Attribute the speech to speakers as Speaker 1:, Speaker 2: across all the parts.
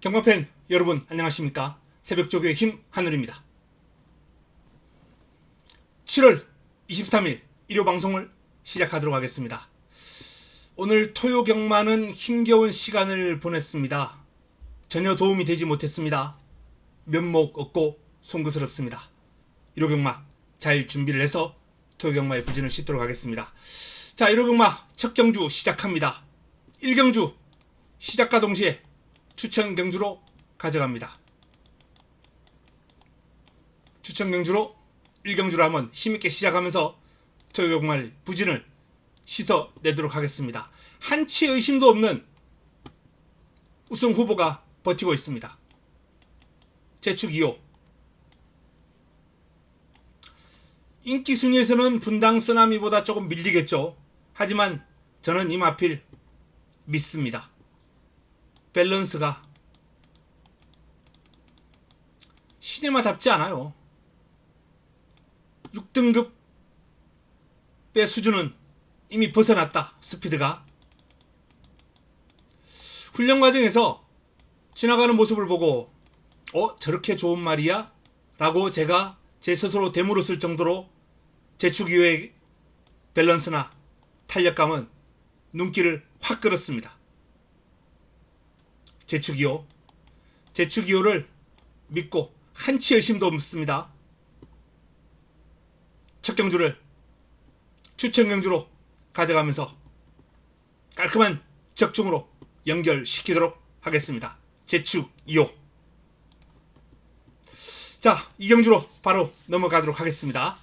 Speaker 1: 경마팬 여러분 안녕하십니까? 새벽조교의 힘 하늘입니다. 7월 23일 일요 방송을 시작하도록 하겠습니다. 오늘 토요 경마는 힘겨운 시간을 보냈습니다. 전혀 도움이 되지 못했습니다. 면목 없고 송구스럽습니다. 일요 경마 잘 준비를 해서 토요 경마의 부진을 싣도록 하겠습니다. 자, 일요 경마 첫 경주 시작합니다. 1경주 시작과 동시에 추천 경주로 가져갑니다. 추천 경주로 1경주로 한번 힘있게 시작하면서 토요 경마의 부진을 씻어내도록 하겠습니다. 한치 의심도 없는 우승 후보가 버티고 있습니다. 제축 2호. 인기 순위에서는 분당 쓰나미보다 조금 밀리겠죠. 하지만 저는 이 마필 믿습니다. 밸런스가 시네마답지 않아요. 6등급의 수준은 이미 벗어났다. 스피드가. 훈련 과정에서 지나가는 모습을 보고 저렇게 좋은 말이야? 라고 제가 제 스스로 되물었을 정도로 제축 이후의 밸런스나 탄력감은 눈길을 확 끌었습니다. 제축 2호. 제축 2호를 믿고 한치 의심도 없습니다. 첫 경주를 추천 경주로 가져가면서 깔끔한 적중으로 연결시키도록 하겠습니다. 제축 2호. 자, 2경주로 바로 넘어가도록 하겠습니다.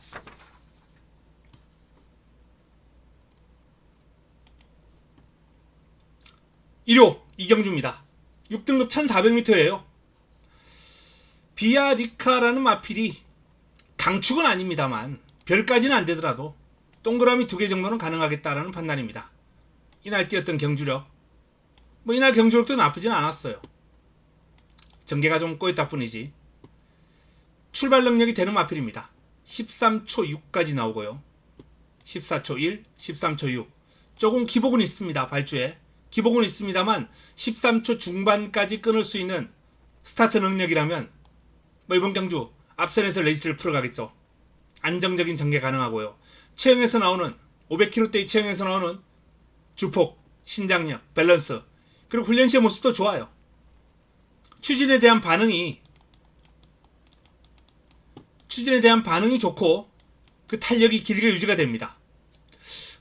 Speaker 1: 1호 2경주입니다. 6등급 1400m예요. 비아리카라는 마필이 강축은 아닙니다만 별까지는 안되더라도 동그라미 2개 정도는 가능하겠다라는 판단입니다. 이날 뛰었던 경주력, 이날 경주력도 나쁘진 않았어요. 전개가 좀 꼬였다 뿐이지. 출발 능력이 되는 마필입니다. 13초 6까지 나오고요. 14초 1, 13초 6. 조금 기복은 있습니다. 발주에. 기복은 있습니다만 13초 중반까지 끊을 수 있는 스타트 능력이라면 이번 경주 앞선에서 레이스를 풀어가겠죠. 안정적인 전개 가능하고요. 체형에서 나오는 500kg대의 체형에서 나오는 주폭, 신장력, 밸런스, 그리고 훈련 시의 모습도 좋아요. 추진에 대한 반응이 좋고 그 탄력이 길게 유지가 됩니다.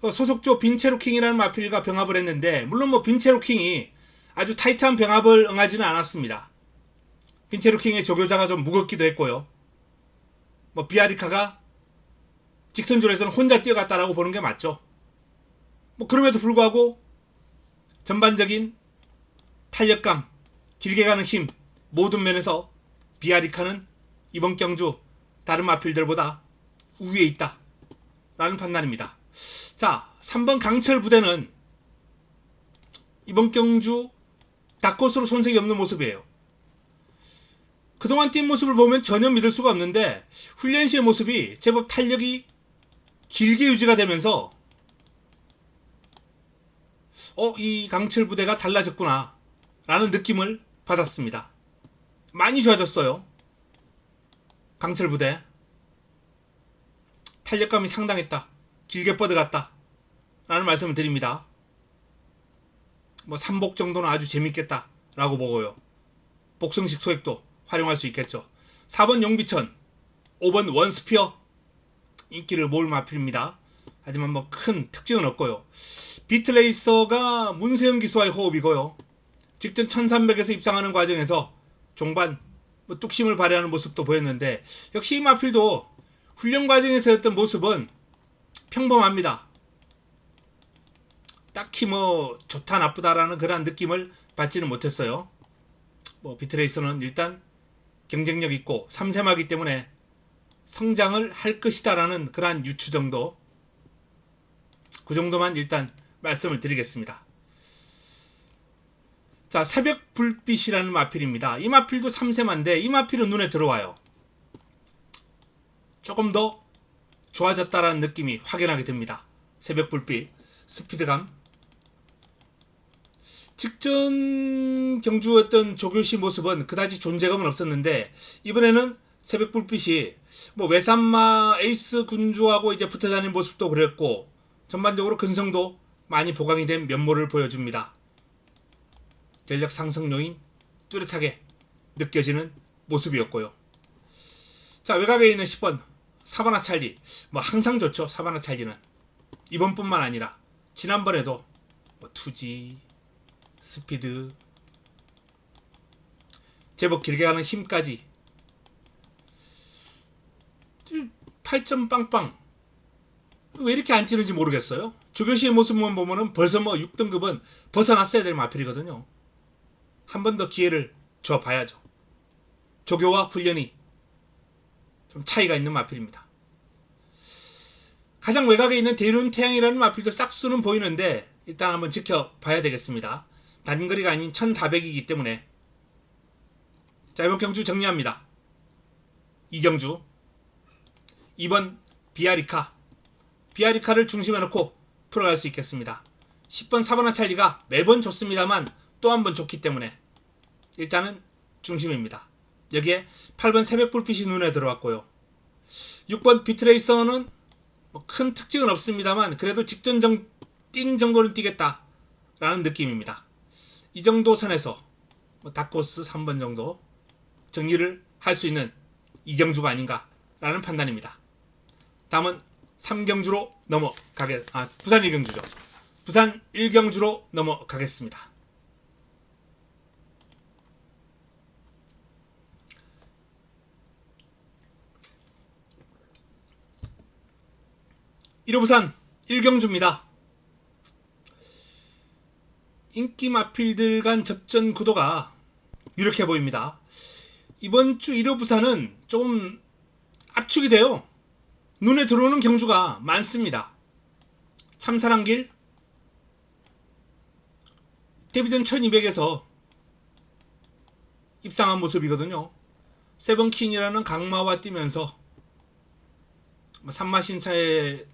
Speaker 1: 소속조 빈체로킹이라는 마필과 병합을 했는데, 물론 빈체로킹이 아주 타이트한 병합을 응하지는 않았습니다. 빈체로킹의 조교자가 좀 무겁기도 했고요. 비아리카가 직선줄에서는 혼자 뛰어갔다라고 보는 게 맞죠. 그럼에도 불구하고 전반적인 탄력감, 길게 가는 힘, 모든 면에서 비아리카는 이번 경주 다른 마필들보다 우위에 있다 라는 판단입니다. 자, 3번 강철 부대는 이번 경주 닭것으로 손색이 없는 모습이에요. 그동안 뛴 모습을 보면 전혀 믿을 수가 없는데 훈련 시의 모습이 제법 탄력이 길게 유지가 되면서 이 강철 부대가 달라졌구나 라는 느낌을 받았습니다. 많이 좋아졌어요. 강철 부대. 탄력감이 상당했다. 길게 뻗어갔다 라는 말씀을 드립니다. 3복 정도는 아주 재밌겠다 라고 보고요. 복성식 소액도 활용할 수 있겠죠. 4번 용비천, 5번 원스피어 인기를 모을 마필입니다. 하지만 큰 특징은 없고요. 비트레이서가 문세영 기수와의 호흡이고요. 직전 1300에서 입상하는 과정에서 종반 뚝심을 발휘하는 모습도 보였는데, 역시 이 마필도 훈련 과정에서였던 모습은 평범합니다. 딱히 좋다 나쁘다라는 그런 느낌을 받지는 못했어요. 비트레이서는 일단 경쟁력 있고 3세마기 때문에 성장을 할 것이다라는 그러한 유추 정도, 그 정도만 일단 말씀을 드리겠습니다. 자, 새벽 불빛이라는 마필입니다. 이 마필도 3세마인데 이 마필은 눈에 들어와요. 조금 더 좋아졌다라는 느낌이 확연하게 듭니다. 새벽 불빛, 스피드감. 직전 이번 경주였던 조교시 모습은 그다지 존재감은 없었는데 이번에는 새벽 불빛이 뭐 외산마 에이스 군주하고 이제 붙어 다니는 모습도 그랬고 전반적으로 근성도 많이 보강이 된 면모를 보여줍니다. 전력 상승 요인 뚜렷하게 느껴지는 모습이었고요. 자, 외곽에 있는 10번 사바나 찰리, 뭐 항상 좋죠. 사바나 찰리는 이번뿐만 아니라 지난번에도 뭐 투지, 스피드, 제법 길게 가는 힘까지 8점 빵빵. 왜 이렇게 안 뛰는지 모르겠어요. 조교시의 모습만 보면은 벌써 뭐 6등급은 벗어났어야 될 마필이거든요. 한 번 더 기회를 줘봐야죠. 조교와 훈련이 좀 차이가 있는 마필입니다. 가장 외곽에 있는 대륜 태양이라는 마필도 싹수는 보이는데 일단 한번 지켜봐야 되겠습니다. 단거리가 아닌 1400이기 때문에. 자, 이번 경주 정리합니다. 이경주 2번 비아리카를 중심에 놓고 풀어갈 수 있겠습니다. 10번 사바나 찰리가 매번 좋습니다만 또 한 번 좋기 때문에 일단은 중심입니다. 여기에 8번 새벽 불빛이 눈에 들어왔고요. 6번 비트레이서는 뭐 큰 특징은 없습니다만 그래도 직전 뛴 정도는 뛰겠다 라는 느낌입니다. 이 정도 선에서 뭐 다코스 3번 정도 정리를 할 수 있는 이경주가 아닌가 라는 판단입니다. 다음은 3경주로 부산 1경주죠. 부산 1경주로 넘어가겠습니다. 1호 부산 1경주입니다. 인기 마필들 간 접전 구도가 이렇게 보입니다. 이번 주 1호 부산은 조금 압축이 돼요. 눈에 들어오는 경주가 많습니다. 참사랑길 데뷔전 1200에서 입상한 모습이거든요. 세븐킨이라는 강마와 뛰면서 산마신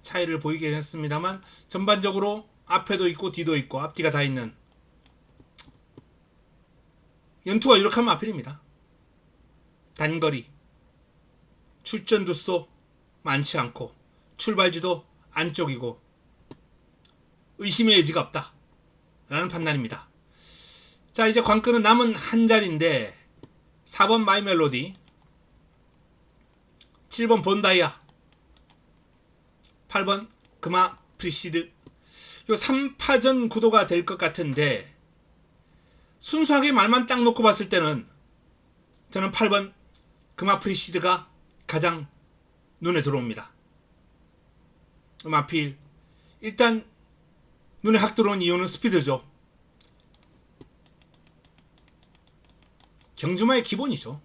Speaker 1: 차이를 보이게 했습니다만 전반적으로 앞에도 있고 뒤도 있고 앞뒤가 다 있는 연투가 유력한 마필입니다. 단거리 출전 두수도 많지 않고 출발지도 안쪽이고 의심의 여지가 없다 라는 판단입니다. 자, 이제 관건은 남은 한 자리인데 4번 마이멜로디, 7번 본다이아, 8번 금화 프리시드. 요 3파전 구도가 될 것 같은데 순수하게 말만 딱 놓고 봤을 때는 저는 8번 금화 프리시드가 가장 눈에 들어옵니다. 마필 일단 눈에 확 들어온 이유는 스피드죠. 경주마의 기본이죠.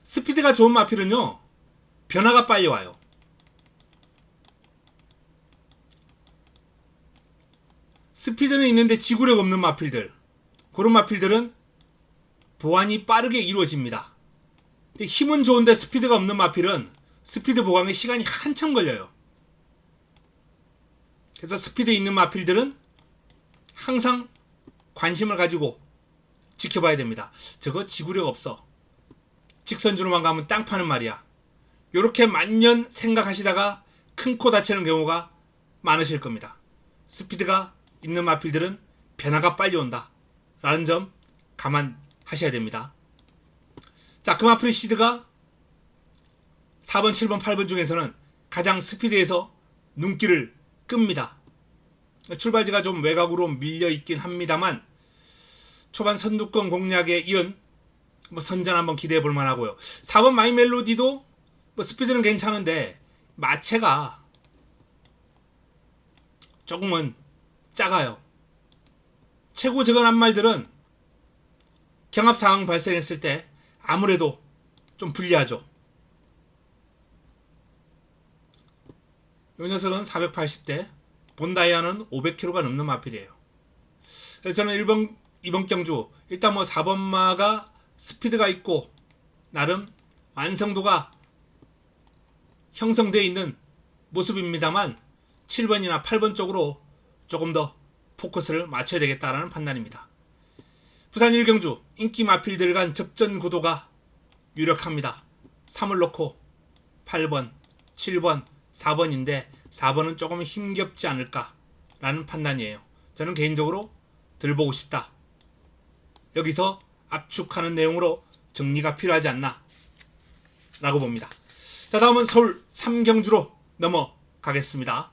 Speaker 1: 스피드가 좋은 마필은요 변화가 빨리 와요. 스피드는 있는데 지구력 없는 마필들, 그런 마필들은 보완이 빠르게 이루어집니다. 근데 힘은 좋은데 스피드가 없는 마필은 스피드 보강에 시간이 한참 걸려요. 그래서 스피드 있는 마필들은 항상 관심을 가지고 지켜봐야 됩니다. 저거 지구력 없어, 직선주로만 가면 땅 파는 말이야, 요렇게 만년 생각하시다가 큰 코 다치는 경우가 많으실 겁니다. 스피드가 있는 마필들은 변화가 빨리 온다 라는 점 감안하셔야 됩니다. 자, 금화 프리시드가 4번, 7번, 8번 중에서는 가장 스피드에서 눈길을 끕니다. 출발지가 좀 외곽으로 밀려 있긴 합니다만 초반 선두권 공략에 이은 선전 한번 기대해 볼 만하고요. 4번 마이 멜로디도 스피드는 괜찮은데 마체가 조금은 작아요. 최고 적은한 말들은 경합 상황 발생했을 때 아무래도 좀 불리하죠. 이 녀석은 480대, 본다이아는 500kg가 넘는 마필이에요. 그래서 저는 이번 경주 일단 4번마가 스피드가 있고 나름 완성도가 형성되어 있는 모습입니다만 7번이나 8번 쪽으로 조금 더 포커스를 맞춰야 되겠다라는 판단입니다. 부산 1경주 인기 마필들 간 접전 구도가 유력합니다. 3을 놓고 8번, 7번, 4번인데 4번은 조금 힘겹지 않을까 라는 판단이에요. 저는 개인적으로 들 보고 싶다. 여기서 압축하는 내용으로 정리가 필요하지 않나 라고 봅니다. 자, 다음은 서울 3경주로 넘어가겠습니다.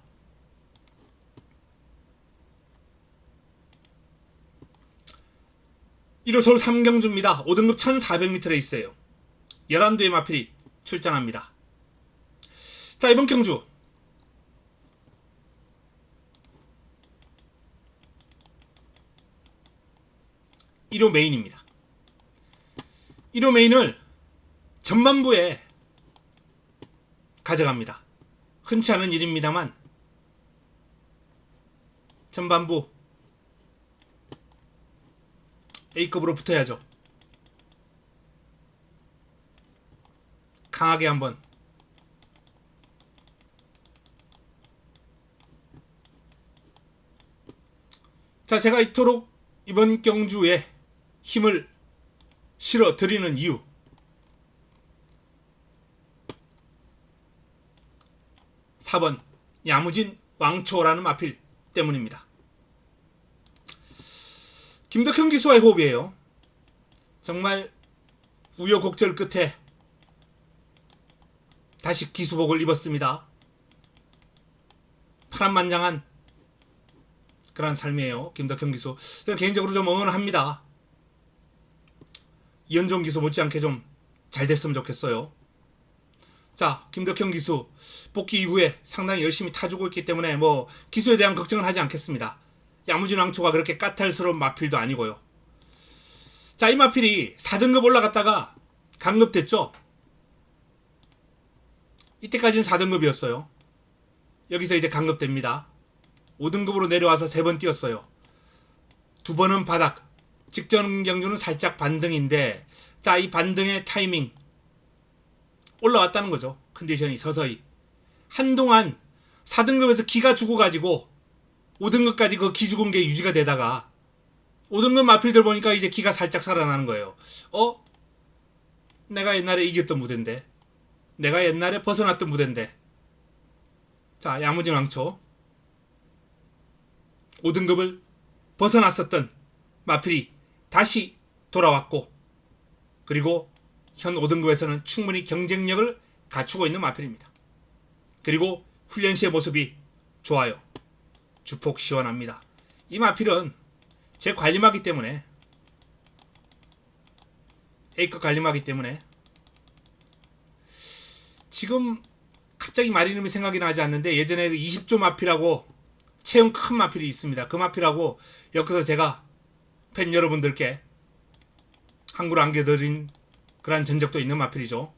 Speaker 1: 1호 서울 3경주입니다. 5등급 1400m 레이스예요. 11대의 마필이 출전합니다. 자, 이번 경주 1호 메인입니다. 1호 메인을 전반부에 가져갑니다. 흔치 않은 일입니다만 전반부 A급으로 붙어야죠. 강하게 한번 자, 제가 이토록 이번 경주에 힘을 실어 드리는 이유, 4번 야무진 왕초라는 마필 때문입니다. 김덕형 기수와의 호흡이에요. 정말 우여곡절 끝에 다시 기수복을 입었습니다. 파란만장한 그런 삶이에요. 김덕형 기수. 저는 개인적으로 좀 응원합니다. 이현종 기수 못지않게 좀 잘 됐으면 좋겠어요. 자, 김덕형 기수 복귀 이후에 상당히 열심히 타주고 있기 때문에 뭐 기수에 대한 걱정은 하지 않겠습니다. 야무진 왕초가 그렇게 까탈스러운 마필도 아니고요. 자, 이 마필이 4등급 올라갔다가 강급됐죠. 이때까지는 4등급이었어요. 여기서 이제 강급됩니다. 5등급으로 내려와서 3번 뛰었어요. 2번은 바닥, 직전 경주는 살짝 반등인데, 자, 이 반등의 타이밍 올라왔다는 거죠. 컨디션이 서서히. 한동안 4등급에서 기가 죽어가지고 5등급까지 그 기죽은 게 유지가 되다가 5등급 마필들 보니까 이제 기가 살짝 살아나는 거예요. 내가 옛날에 이겼던 무대인데, 내가 옛날에 벗어났던 무대인데. 자, 야무진 왕초 5등급을 벗어났었던 마필이 다시 돌아왔고, 그리고 현 5등급에서는 충분히 경쟁력을 갖추고 있는 마필입니다. 그리고 훈련 시의 모습이 좋아요. 주폭 시원합니다. 이 마필은 제 관리마기 때문에, A급 관리마기 때문에 지금 갑자기 말 이름이 생각이 나지 않는데, 예전에 20조 마필하고 체형 큰 마필이 있습니다. 그 마필하고 여기서 제가 팬 여러분들께 항구를 안겨드린 그런 전적도 있는 마필이죠.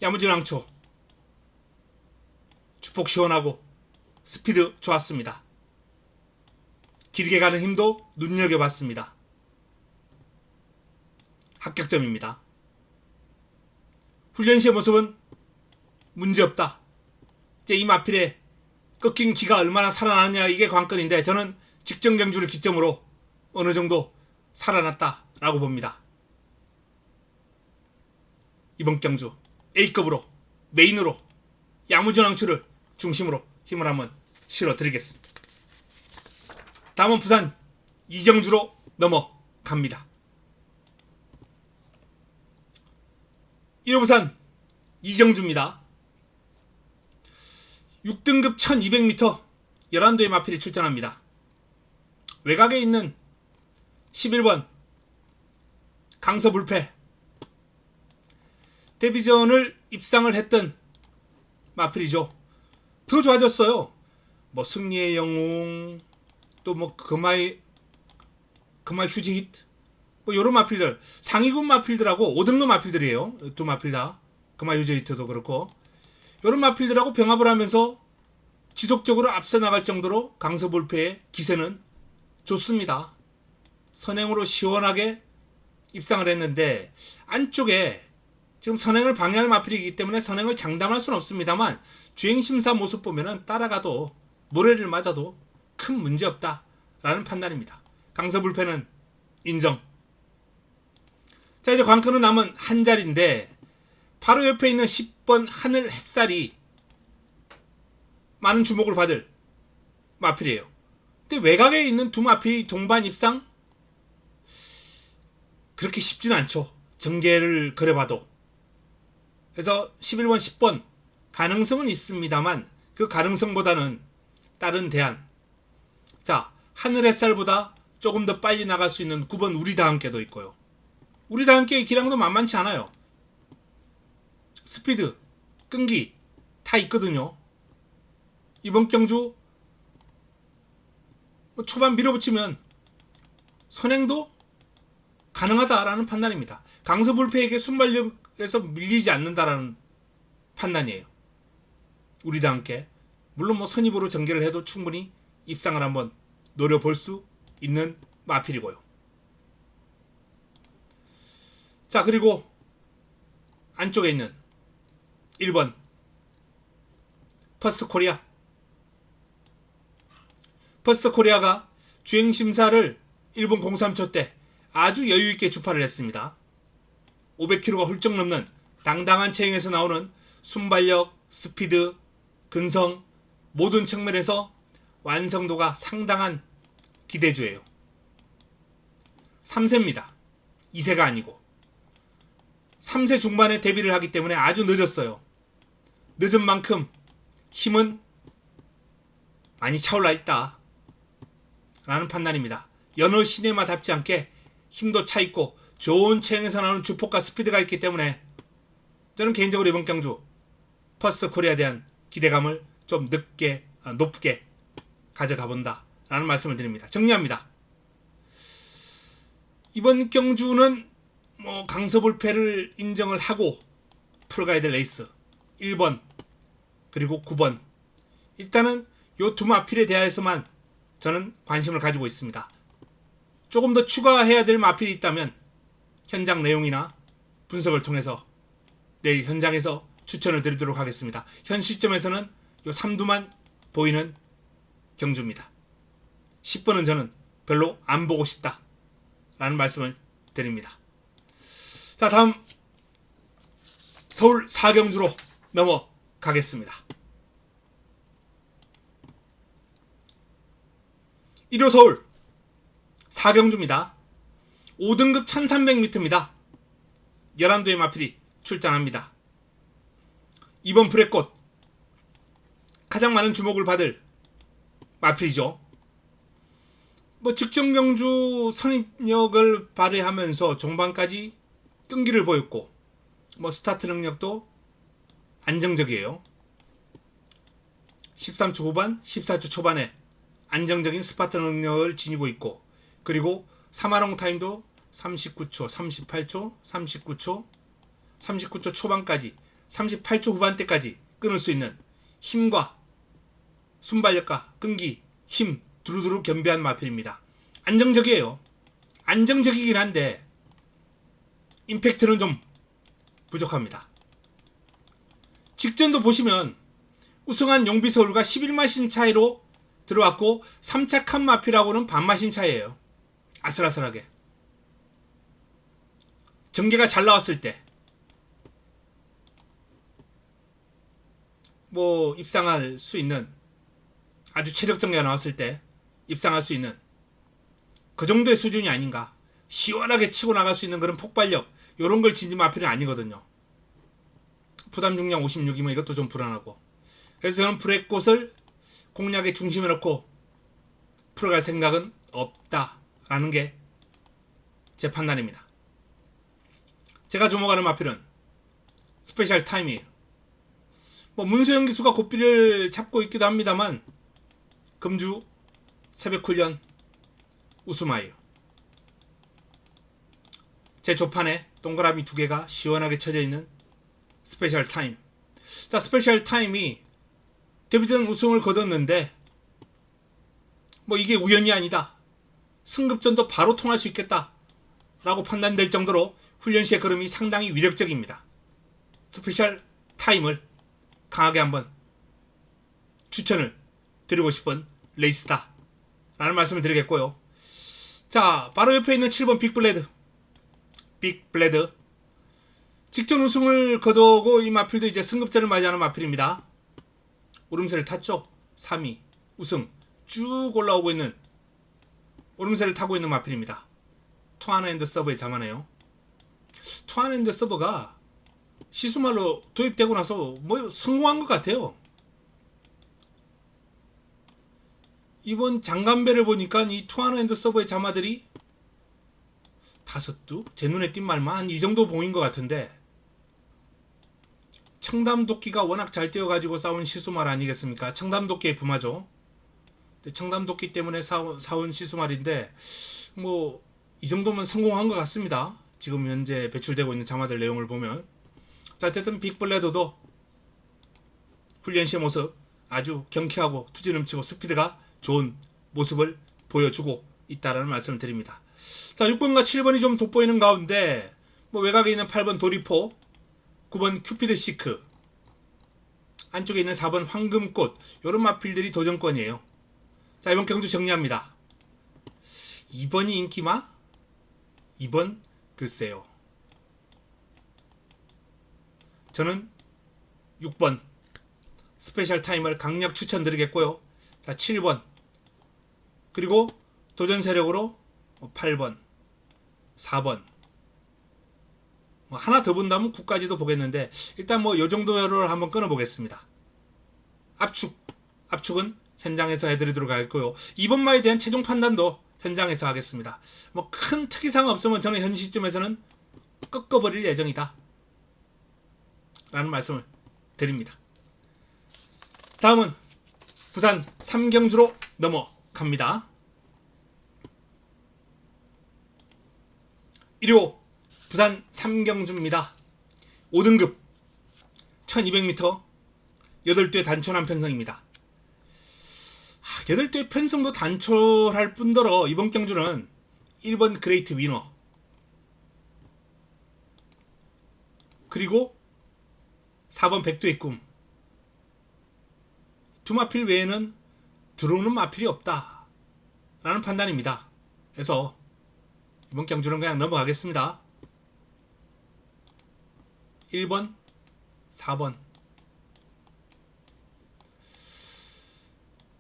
Speaker 1: 야무진 왕초 주폭 시원하고 스피드 좋았습니다. 길게 가는 힘도 눈여겨봤습니다. 합격점입니다. 훈련 시의 모습은 문제없다. 이제 이 마필의 꺾인 기가 얼마나 살아나느냐, 이게 관건인데, 저는 직전 경주를 기점으로 어느 정도 살아났다라고 봅니다. 이번 경주 A급으로 메인으로 야무진 왕초를 중심으로 힘을 한번 실어 드리겠습니다. 다음은 부산 2경주로 넘어갑니다. 1호 부산 2경주입니다. 6등급 1200m 11도의 마필이 출전합니다. 외곽에 있는 11번 강서불패, 데뷔전을 입상을 했던 마필이죠. 더 좋아졌어요. 뭐 승리의 영웅, 또 뭐 금화의 휴지 히트, 뭐 요런 마필들, 상위급 마필들하고 5등급 마필들이에요. 두 마필 다. 금화 휴지 히트도 그렇고, 요런 마필들하고 병합을 하면서 지속적으로 앞서 나갈 정도로 강서불패의 기세는 좋습니다. 선행으로 시원하게 입상을 했는데, 안쪽에 지금 선행을 방해할 마필이기 때문에 선행을 장담할 수는 없습니다만, 주행심사 모습 보면은 따라가도 모래를 맞아도 큰 문제 없다라는 판단입니다. 강서불패는 인정. 자, 이제 관건은 남은 한 자리인데 바로 옆에 있는 10번 하늘 햇살이 많은 주목을 받을 마필이에요. 근데 외곽에 있는 두 마필이 동반 입상? 그렇게 쉽지는 않죠. 전개를 그려봐도. 그래서 11번, 10번 가능성은 있습니다만 그 가능성보다는 다른 대안. 자, 하늘 햇살보다 조금 더 빨리 나갈 수 있는 9번 우리 다 함께도 있고요. 우리 다 함께의 기량도 만만치 않아요. 스피드, 끈기 다 있거든요. 이번 경주 초반 밀어붙이면 선행도 가능하다라는 판단입니다. 강서불패에게 순발력에서 밀리지 않는다라는 판단이에요. 우리 다 함께. 물론 뭐 선입으로 전개를 해도 충분히 입상을 한번 노려볼 수 있는 마필이고요. 자, 그리고 안쪽에 있는 1번 퍼스트 코리아. 퍼스트 코리아가 주행심사를 1분 03초 때 아주 여유있게 주파를 했습니다. 500km가 훌쩍 넘는 당당한 체형에서 나오는 순발력, 스피드, 근성 모든 측면에서 완성도가 상당한 기대주예요. 3세입니다. 2세가 아니고 3세 중반에 데뷔를 하기 때문에 아주 늦었어요. 늦은 만큼 힘은 많이 차올라 있다 라는 판단입니다. 여느 시네마답지 않게 힘도 차있고 좋은 체형에서 나오는 주폭과 스피드가 있기 때문에 저는 개인적으로 이번 경주 퍼스트 코리아에 대한 기대감을 좀 높게 가져가 본다 라는 말씀을 드립니다. 정리합니다. 이번 경주는 뭐 강서불패를 인정을 하고 풀어가야 될 레이스 1번 그리고 9번 일단은 요 두 마필에 대해서만 저는 관심을 가지고 있습니다. 조금 더 추가해야 될 마필이 있다면 현장 내용이나 분석을 통해서 내일 현장에서 추천을 드리도록 하겠습니다. 현 시점에서는 요 3두만 보이는 경주입니다. 10번은 저는 별로 안 보고 싶다 라는 말씀을 드립니다. 자, 다음 서울 4경주로 넘어가겠습니다. 1호 서울 4경주입니다. 5등급 1300m입니다. 11도의 마필이 출전합니다. 이번 불의꽃 가장 많은 주목을 받을 마필이죠. 뭐 직전경주 선입력을 발휘하면서 종반까지 끈기를 보였고 뭐 스타트 능력도 안정적이에요. 13초 후반, 14초 초반에 안정적인 스파트 능력을 지니고 있고 그리고 3화롱 타임도 39초, 38초, 39초 초반까지 38초 후반대까지 끊을 수 있는 힘과 순발력과 끈기, 힘 두루두루 겸비한 마필입니다. 안정적이에요. 안정적이긴 한데 임팩트는 좀 부족합니다. 직전도 보시면 우승한 용비서울과 11마신 차이로 들어왔고 3착한 마필하고는 반마신 차이예요. 아슬아슬하게. 전개가 잘 나왔을 때 뭐 입상할 수 있는 아주 최적 전개가 나왔을 때 입상할 수 있는 그 정도의 수준이 아닌가. 시원하게 치고 나갈 수 있는 그런 폭발력 요런 걸 지닌 마필은 아니거든요. 부담 중량 56이면 이것도 좀 불안하고 그래서 저는 불의꽃을 공략의 중심에 놓고 풀어갈 생각은 없다라는 게 제 판단입니다. 제가 주목하는 마필은 스페셜 타임이에요. 뭐 문세영 기수가 고삐를 잡고 있기도 합니다만 금주 새벽 훈련 우수마예요. 제 조판에 동그라미 2개가 시원하게 쳐져 있는 스페셜 타임. 자, 스페셜 타임이 데뷔전 우승을 거뒀는데 뭐 이게 우연이 아니다. 승급전도 바로 통할 수 있겠다 라고 판단될 정도로 훈련 시의 걸음이 상당히 위력적입니다. 스페셜 타임을 강하게 한번 추천을 드리고 싶은 레이스다 라는 말씀을 드리겠고요. 자, 바로 옆에 있는 7번 빅블레드. 빅블레드. 직전 우승을 거두고 이 마필도 이제 승급전을 맞이하는 마필입니다. 오름세를 탔죠. 3위 우승 쭉 올라오고 있는 오름세를 타고 있는 마필입니다. 투아나앤드 서버에 자만해요. 투아나앤드 서버가 시수말로 도입되고 나서 뭐 성공한 것 같아요. 이번 장간배를 보니까 이 투아나앤드 서버의 자마들이 5두? 제 눈에 띈 말만 한 이 정도 보인 것 같은데, 청담도끼가 워낙 잘 뛰어가지고 싸운 시수말 아니겠습니까? 청담도끼의 부마죠. 청담도끼 때문에 사온 시수말인데 뭐 이 정도면 성공한 것 같습니다. 지금 현재 배출되고 있는 자마들 내용을 보면. 자, 어쨌든 빅블레더도 훈련 시의 모습 아주 경쾌하고 투지 넘치고 스피드가 좋은 모습을 보여주고 있다라는 말씀을 드립니다. 자, 6번과 7번이 좀 돋보이는 가운데 뭐 외곽에 있는 8번 도리포, 9번 큐피드 시크, 안쪽에 있는 4번 황금꽃, 요런 마필들이 도전권이에요. 자, 이번 경주 정리합니다. 2번이 인기마? 2번 글쎄요. 저는 6번 스페셜 타임을 강력 추천드리겠고요. 자, 7번 그리고 도전 세력으로 8번 4번 뭐 하나 더 본다면 9까지도 보겠는데, 일단 뭐 요정도를 한번 끊어 보겠습니다. 압축은 현장에서 해드리도록 하겠고요. 2번마에 대한 최종 판단도 현장에서 하겠습니다. 뭐 큰 특이사항 없으면 저는 현 시점에서는 꺾어버릴 예정이다 라는 말씀을 드립니다. 다음은 부산 3경주로 넘어갑니다. 1호 부산 3경주입니다. 5등급 1200m 8대 단촐한 편성입니다. 8대 편성도 단촐할 뿐더러 이번 경주는 1번 그레이트 위너 그리고 4번 백두의 꿈, 두 마필 외에는 들어오는 마필이 없다 라는 판단입니다. 그래서 이번 경주는 그냥 넘어가겠습니다. 1번 4번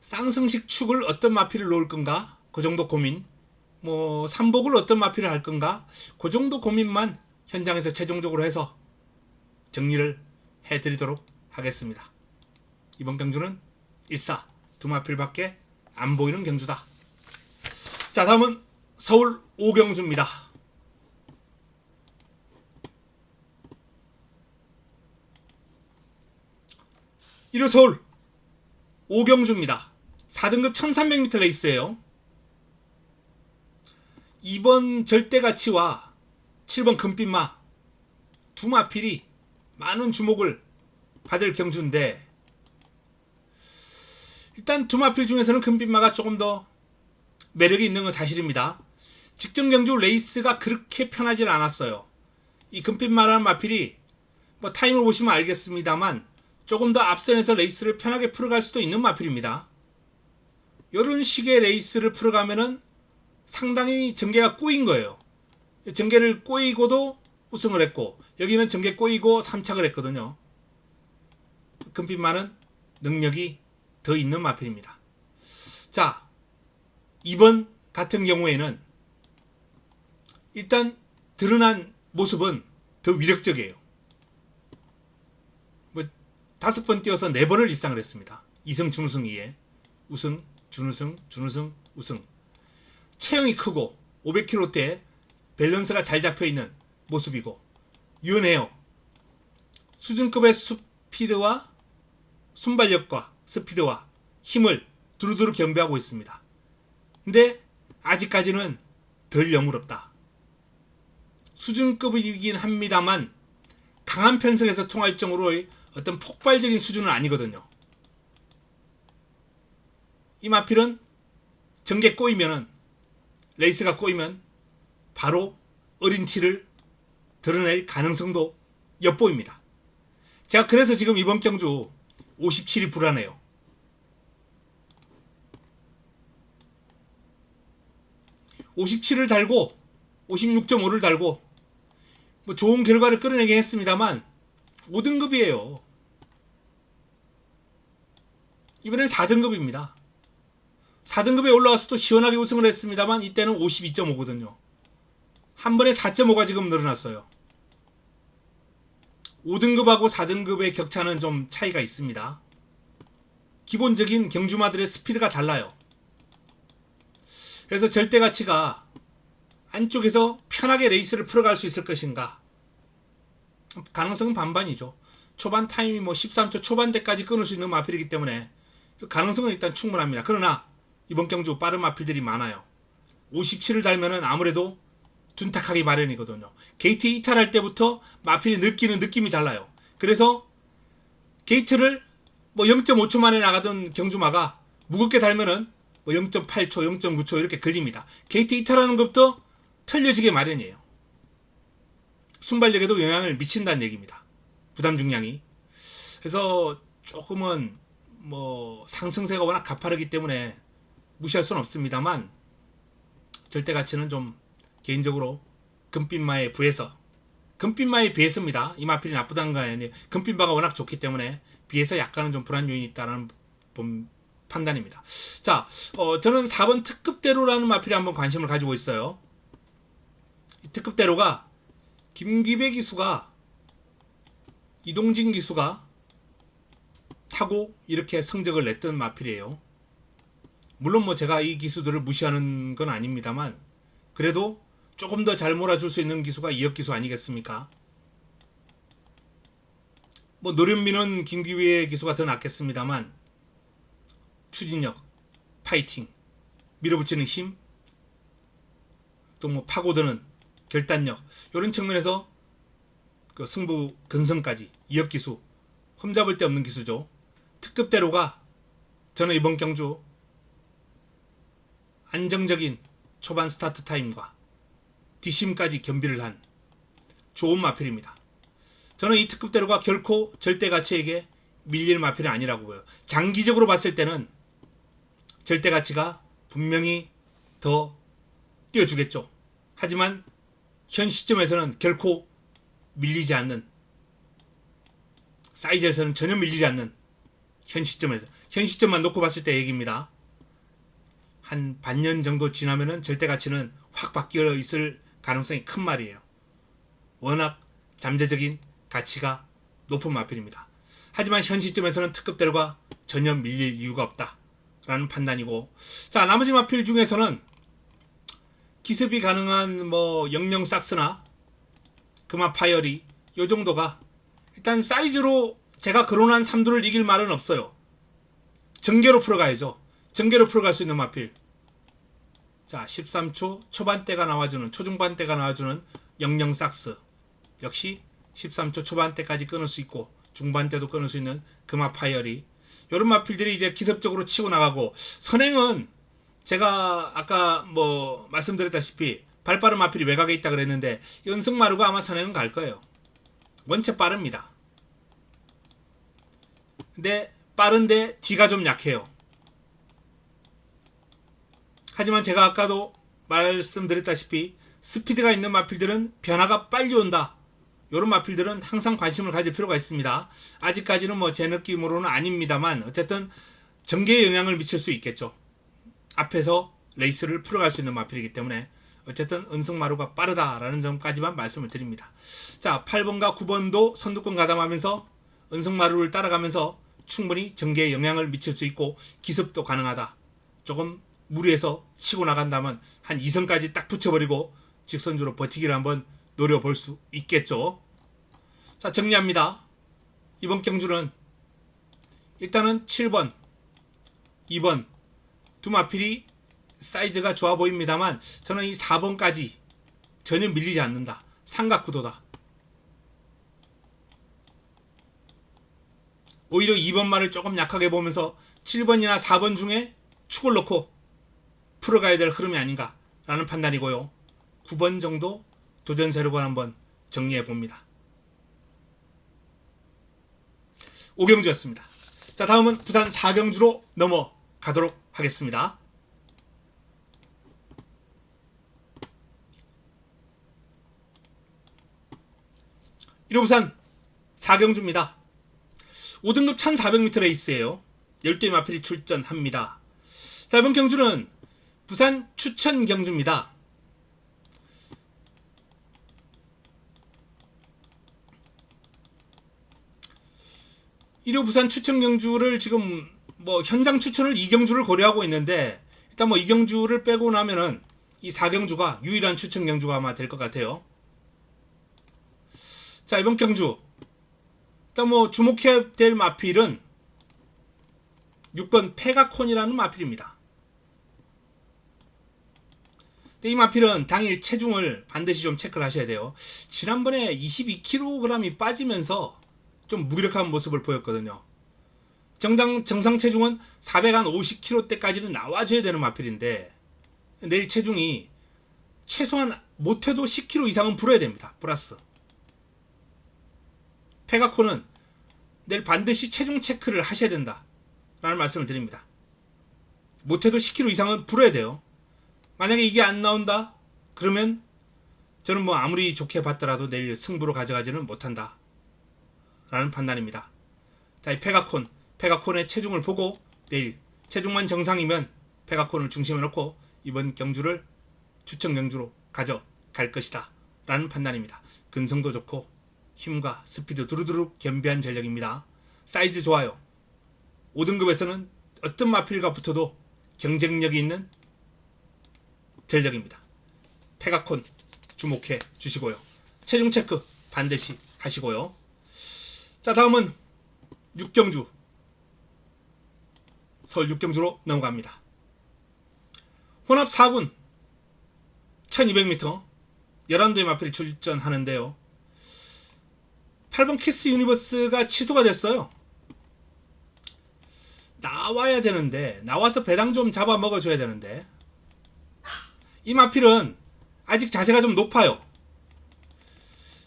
Speaker 1: 쌍승식 축을 어떤 마필을 놓을 건가 그 정도 고민, 뭐 삼복을 어떤 마필을 할 건가 그 정도 고민만 현장에서 최종적으로 해서 정리를 해드리도록 하겠습니다. 이번 경주는 1사 두 마필밖에 안 보이는 경주다. 자, 다음은 서울 5경주입니다. 1호 서울 5경주입니다. 4등급 1300m 레이스예요. 2번 절대가치와 7번 금빛마 두 마필이 많은 주목을 받을 경주인데, 일단 두 마필 중에서는 금빛마가 조금 더 매력이 있는 건 사실입니다. 직전 경주 레이스가 그렇게 편하지 않았어요. 이 금빛마라는 마필이 뭐 타임을 보시면 알겠습니다만 조금 더 앞선에서 레이스를 편하게 풀어갈 수도 있는 마필입니다. 이런 식의 레이스를 풀어가면은 상당히 전개가 꼬인 거예요. 전개를 꼬이고도 우승을 했고, 여기는 전개 꼬이고 3착을 했거든요. 금빛마는 능력이 더 있는 마필입니다. 자, 2번 같은 경우에는 일단 드러난 모습은 더 위력적이에요. 뭐 5번 뛰어서 4번을 입상을 했습니다. 2승 준우승 2에 우승 준우승 준우승 우승. 체형이 크고 500kg대 밸런스가 잘 잡혀있는 모습이고 유연해요. 수준급의 스피드와 순발력과 스피드와 힘을 두루두루 겸비하고 있습니다. 근데 아직까지는 덜 여물었다. 수준급이긴 합니다만 강한 편성에서 통할 정도로의 어떤 폭발적인 수준은 아니거든요. 이 마필은 전개 꼬이면은, 레이스가 꼬이면 바로 어린 티를 드러낼 가능성도 엿보입니다. 제가 그래서 지금 이번 경주 57이 불안해요. 57을 달고 56.5를 달고 뭐 좋은 결과를 끌어내긴 했습니다만 5등급이에요. 이번엔 4등급입니다. 4등급에 올라와서 또 시원하게 우승을 했습니다만 이때는 52.5거든요. 한 번에 4.5가 지금 늘어났어요. 5등급하고 4등급의 격차는 좀 차이가 있습니다. 기본적인 경주마들의 스피드가 달라요. 그래서 절대가치가 안쪽에서 편하게 레이스를 풀어갈 수 있을 것인가? 가능성은 반반이죠. 초반 타임이 뭐 13초 초반대까지 끊을 수 있는 마필이기 때문에 가능성은 일단 충분합니다. 그러나 이번 경주 빠른 마필들이 많아요. 57을 달면은 아무래도 둔탁하기 마련이거든요. 게이트 이탈할 때부터 마필이 느끼는 느낌이 달라요. 그래서 게이트를 뭐 0.5초 만에 나가던 경주마가 무겁게 달면은 뭐 0.8초, 0.9초 이렇게 걸립니다. 게이트 이탈하는 것부터 틀려지게 마련이에요. 순발력에도 영향을 미친다는 얘기입니다. 부담 중량이. 그래서 조금은 뭐 상승세가 워낙 가파르기 때문에 무시할 수는 없습니다만 절대가치는 좀 개인적으로 금빛마에 비해서 금빛마에 비해서입니다. 이 마필이 나쁘다는 거 아니에요. 금빛마가 워낙 좋기 때문에 비해서 약간은 좀 불안 요인이 있다는 판단입니다. 자, 저는 4번 특급대로라는 마필에 한번 관심을 가지고 있어요. 이 특급대로가 김기배 기수가 이동진 기수가 타고 이렇게 성적을 냈던 마필이에요. 물론 뭐 제가 이 기수들을 무시하는 건 아닙니다만 그래도 조금 더 잘 몰아줄 수 있는 기수가 이혁 기수 아니겠습니까? 뭐 노련미는 김기배 기수가 더 낫겠습니다만 추진력, 파이팅, 밀어붙이는 힘, 또 뭐 파고드는 결단력 이런 측면에서 그 승부 근성까지 이혁 기수 흠잡을 데 없는 기수죠. 특급대로가 저는 이번 경주 안정적인 초반 스타트 타임과 뒷심까지 겸비를 한 좋은 마필입니다. 저는 이 특급대로가 결코 절대가치에게 밀릴 마필은 아니라고 보여요. 장기적으로 봤을 때는 절대가치가 분명히 더 뛰어주겠죠. 하지만 현 시점에서는 결코 밀리지 않는, 사이즈에서는 전혀 밀리지 않는 현 시점만 놓고 봤을 때 얘기입니다. 한 반년 정도 지나면은 절대가치는 확 바뀌어 있을 가능성이 큰 말이에요. 워낙 잠재적인 가치가 높은 마필입니다. 하지만 현 시점에서는 특급대로가 전혀 밀릴 이유가 없다 라는 판단이고, 자, 나머지 마필 중에서는 기습이 가능한 뭐 영영 삭스나 금화 파이어리 요 정도가 일단 사이즈로 제가 거론한 삼두를 이길 말은 없어요. 전개로 풀어가야죠. 전개로 풀어갈 수 있는 마필. 자, 13초 초반대가 나와주는, 초중반대가 나와주는 영영 삭스 역시 13초 초반대까지 끊을 수 있고 중반대도 끊을 수 있는 금화 파이어리, 이런 마필들이 이제 기습적으로 치고 나가고, 선행은 제가 아까 뭐 말씀드렸다시피 발빠른 마필이 외곽에 있다 그랬는데 연승마루가 아마 선행은 갈 거예요. 원체 빠릅니다. 근데 빠른데 뒤가 좀 약해요. 하지만 제가 아까도 말씀드렸다시피 스피드가 있는 마필들은 변화가 빨리 온다. 이런 마필들은 항상 관심을 가질 필요가 있습니다. 아직까지는 뭐 제 느낌으로는 아닙니다만 어쨌든 전개에 영향을 미칠 수 있겠죠. 앞에서 레이스를 풀어갈 수 있는 마필이기 때문에 어쨌든 은승마루가 빠르다라는 점까지만 말씀을 드립니다. 자, 8번과 9번도 선두권 가담하면서 은승마루를 따라가면서 충분히 전개에 영향을 미칠 수 있고 기습도 가능하다. 조금 무리해서 치고 나간다면 한 2선까지 딱 붙여버리고 직선주로 버티기를 한번 노려볼 수 있겠죠. 자, 정리합니다. 이번 경주는 일단은 7번, 2번 두 마필이 사이즈가 좋아 보입니다만 저는 이 4번까지 전혀 밀리지 않는다. 삼각구도다. 오히려 2번만을 조금 약하게 보면서 7번이나 4번 중에 축을 놓고 풀어가야 될 흐름이 아닌가 라는 판단이고요. 9번 정도 도전 세력을 한번 정리해 봅니다. 오경주였습니다. 자, 다음은 부산 4경주로 넘어가도록 하겠습니다. 1호 부산 4경주입니다. 5등급 1400m 레이스예요. 12의 마필이 출전합니다. 자, 이번 경주는 부산 추천 경주입니다. 일호 부산 추천 경주를 지금 뭐 현장 추천을 2경주를 고려하고 있는데, 일단 뭐 2경주를 빼고 나면은 이 4경주가 유일한 추천 경주가 아마 될 것 같아요. 자, 이번 경주 일단 뭐 주목해야 될 마필은 6번 페가콘이라는 마필입니다. 이 마필은 당일 체중을 반드시 좀 체크를 하셔야 돼요. 지난번에 22kg이 빠지면서 좀 무기력한 모습을 보였거든요. 정상 체중은 450kg대까지는 나와줘야 되는 마필인데, 내일 체중이 최소한 못해도 10kg 이상은 불어야 됩니다. 플러스 페가콘은 내일 반드시 체중 체크를 하셔야 된다 라는 말씀을 드립니다. 못해도 10kg 이상은 불어야 돼요. 만약에 이게 안 나온다 그러면 저는 뭐 아무리 좋게 봤더라도 내일 승부로 가져가지는 못한다 라는 판단입니다. 자, 이 페가콘의 체중을 보고 내일 체중만 정상이면 페가콘을 중심에 놓고 이번 경주를 추천 경주로 가져갈 것이다 라는 판단입니다. 근성도 좋고 힘과 스피드 두루두루 겸비한 전력입니다. 사이즈 좋아요. 5등급에서는 어떤 마필과 붙어도 경쟁력이 있는 전력입니다. 페가콘 주목해 주시고요. 체중 체크 반드시 하시고요. 자, 다음은 6경주, 서울 6경주로 넘어갑니다. 혼합 4군 1200m 11도의 마필이 출전하는데요. 8번 키스 유니버스가 취소가 됐어요. 나와야 되는데, 나와서 배당 좀 잡아 먹어줘야 되는데, 이 마필은 아직 자세가 좀 높아요.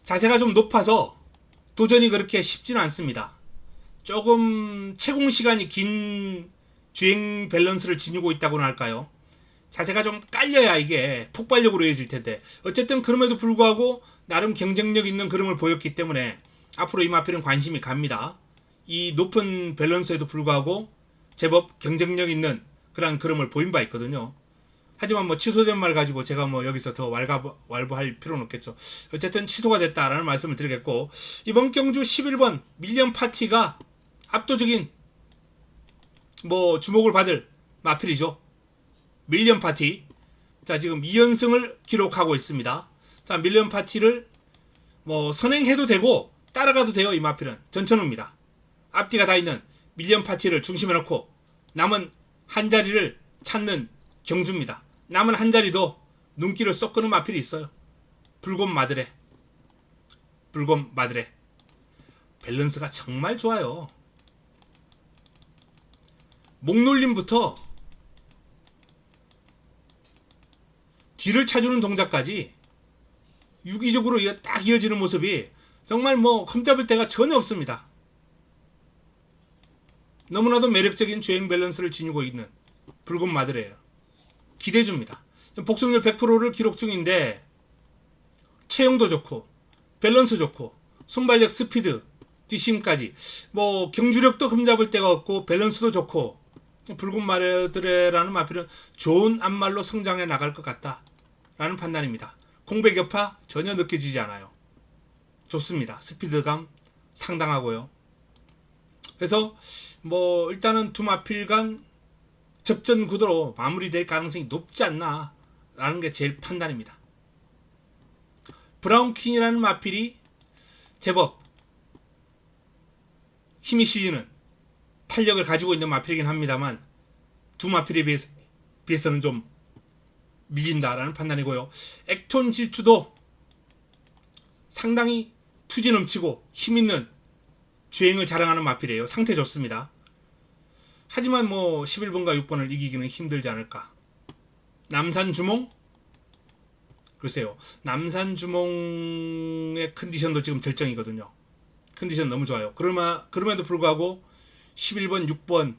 Speaker 1: 자세가 좀 높아서 도전이 그렇게 쉽지는 않습니다. 조금 채공 시간이 긴 주행 밸런스를 지니고 있다고나 할까요? 자세가 좀 깔려야 이게 폭발력으로 이어질 텐데, 어쨌든 그럼에도 불구하고 나름 경쟁력 있는 그림을 보였기 때문에 앞으로 이 마필은 관심이 갑니다. 이 높은 밸런스에도 불구하고 제법 경쟁력 있는 그런 그림을 보인 바 있거든요. 하지만 뭐 취소된 말 가지고 제가 뭐 여기서 더 왈부할 필요는 없겠죠. 어쨌든 취소가 됐다라는 말씀을 드리겠고, 이번 경주 11번 밀리언 파티가 압도적인 뭐 주목을 받을 마필이죠. 밀리언 파티. 자, 지금 2연승을 기록하고 있습니다. 자, 밀리언 파티를 뭐 선행해도 되고 따라가도 돼요. 이 마필은 전천후입니다. 앞뒤가 다 있는 밀리언 파티를 중심에 놓고 남은 한 자리를 찾는 경주입니다. 남은 한 자리도 눈길을 쏙 끄는 마필이 있어요. 불곰 마드레. 밸런스가 정말 좋아요. 목놀림부터 뒤를 차주는 동작까지 유기적으로 딱 이어지는 모습이 정말 뭐 흠잡을 데가 전혀 없습니다. 너무나도 매력적인 주행 밸런스를 지니고 있는 붉은 마드레예요. 기대줍니다. 복속률 100%를 기록 중인데 체형도 좋고 밸런스 좋고 순발력, 스피드, 뒷심까지 뭐 경주력도 흠잡을 데가 없고 밸런스도 좋고, 붉은 마드레라는 마필은 좋은 앞말로 성장해 나갈 것 같다 라는 판단입니다. 공백 여파 전혀 느껴지지 않아요. 좋습니다. 스피드감 상당하고요. 그래서 뭐 일단은 두 마필 간 접전 구도로 마무리될 가능성이 높지 않나 라는 게 제일 판단입니다. 브라운퀸이라는 마필이 제법 힘이 실리는 탄력을 가지고 있는 마필이긴 합니다만 두 마필에 비해서는 좀 밀린다라는 판단이고요. 액톤 질주도 상당히 투지 넘치고 힘있는 주행을 자랑하는 마필이에요. 상태 좋습니다. 하지만 뭐 11번과 6번을 이기기는 힘들지 않을까. 남산주몽? 글쎄요. 남산주몽의 컨디션도 지금 절정이거든요. 컨디션 너무 좋아요. 그럼에도 불구하고 11번, 6번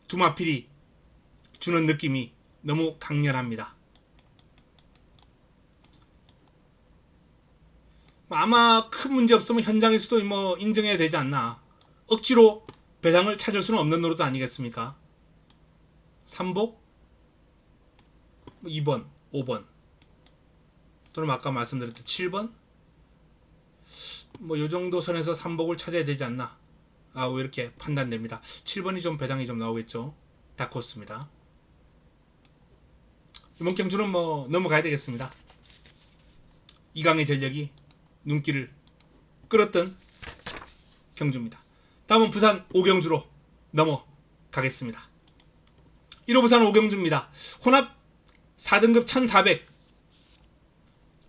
Speaker 1: 두 마필이 주는 느낌이 너무 강렬합니다. 아마 큰 문제 없으면 현장에서도 뭐 인정해야 되지 않나. 억지로 배당을 찾을 수는 없는 노릇 아니겠습니까? 3복 2번 5번 또는 아까 말씀드렸던 7번 뭐 요정도 선에서 3복을 찾아야 되지 않나. 이렇게 판단됩니다. 7번이 좀 배당이 좀 나오겠죠. 다코스입니다. 이번 경주는 뭐 넘어가야 되겠습니다. 이강의 전력이 눈길을 끌었던 경주입니다. 다음은 부산 오경주로 넘어가겠습니다. 1호 부산 오경주입니다. 혼합 4등급 1400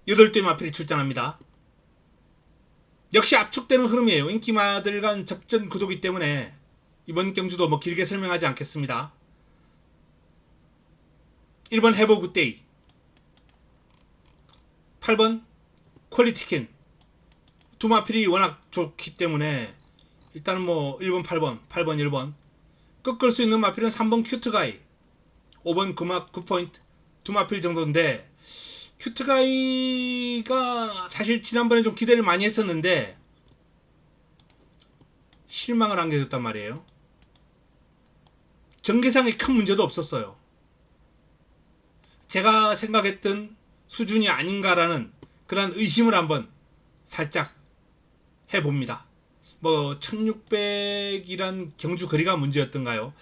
Speaker 1: 8대 마필이 출전합니다. 역시 압축되는 흐름이에요. 인기마들 간 접전 구도기 때문에 이번 경주도 뭐 길게 설명하지 않겠습니다. 1번 해보 굿데이, 8번 퀄리티킨. 두 마필이 워낙 좋기 때문에 일단은 뭐 1번 8번 1번 꺾을 수 있는 마필은 3번 큐트가이, 5번 굿포인트 두 마필 정도인데, 큐트가이가 사실 지난번에 좀 기대를 많이 했었는데 실망을 안겨줬단 말이에요. 전개상에 큰 문제도 없었어요. 제가 생각했던 수준이 아닌가라는 그런 의심을 한번 살짝 해봅니다. 뭐 1600이란 경주 거리가 문제였던가요?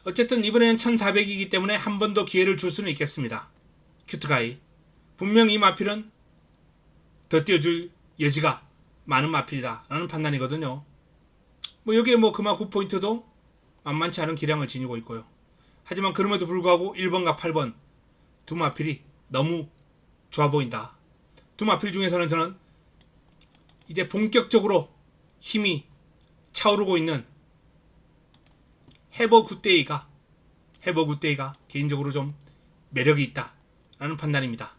Speaker 1: 어쨌든 이번에는 1400이기 때문에 한 번 더 기회를 줄 수는 있겠습니다. 큐트가이 분명 이 마필은 더 띄워줄 여지가 많은 마필이다 라는 판단이거든요. 뭐 여기에 뭐 그마 9포인트도 만만치 않은 기량을 지니고 있고요. 하지만 그럼에도 불구하고 1번과 8번 두 마필이 너무 좋아 보인다. 두 마필 중에서는 저는 이제 본격적으로 힘이 차오르고 있는 해버 굿데이가 개인적으로 좀 매력이 있다 라는 판단입니다.